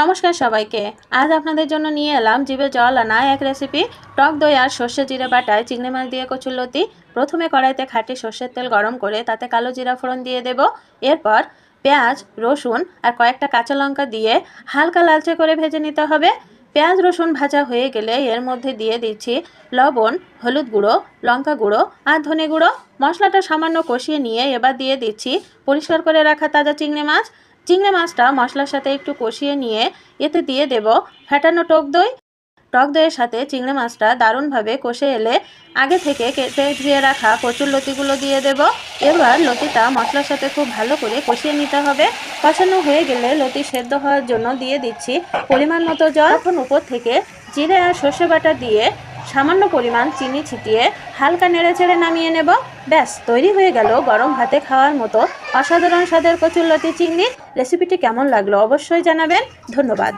নমস্কার সবাইকে। আজ আপনাদের জন্য নিয়ে এলাম জিভে জল আনা এক রেসিপি। টক দই আর সর্ষে জিরে বাটায় চিংড়ি মাছ দিয়ে কচুরলতি। প্রথমে কড়াইতে খাঁটি সর্ষের তেল গরম করে তাতে কালো জিরা ফোড়ন দিয়ে দেব। এরপর পেঁয়াজ, রসুন আর কয়েকটা কাঁচা লঙ্কা দিয়ে হালকা লালচে করে ভেজে নিতে হবে। পেঁয়াজ রসুন ভাজা হয়ে গেলে এর মধ্যে দিয়ে দিচ্ছি লবণ, হলুদ গুঁড়ো, লঙ্কা গুঁড়ো আর ধনে গুঁড়ো। মশলাটা সামান্য কষিয়ে নিয়ে এবার দিয়ে দিচ্ছি পরিষ্কার করে রাখা তাজা চিংড়ি মাছ। চিংড়ি মাছটা মশলার সাথে একটু কষিয়ে নিয়ে এতে দিয়ে দেব ফেটানো টক দই। টক দইয়ের সাথে চিংড়ি মাছটা দারুণভাবে কষে এলে আগে থেকে কেটে ধুয়ে রাখা কচুর লতিগুলো দিয়ে দেব। এবার লতিটা মশলার সাথে খুব ভালো করে কষিয়ে নিতে হবে। কষানো হয়ে গেলে লতি সেদ্ধ হওয়ার জন্য দিয়ে দিচ্ছি পরিমাণ মতো জল। এখন উপর থেকে জিরে আর সর্ষে বাটা দিয়ে সামান্য পরিমাণ চিনি ছিটিয়ে হালকা নেড়ে চেড়ে নামিয়ে নেব। ব্যাস, তৈরি হয়ে গেল গরম ভাতে খাওয়ার মতো অসাধারণ স্বাদের কচুরলতি চিংড়ি। রেসিপিটি কেমন লাগলো অবশ্যই জানাবেন। ধন্যবাদ।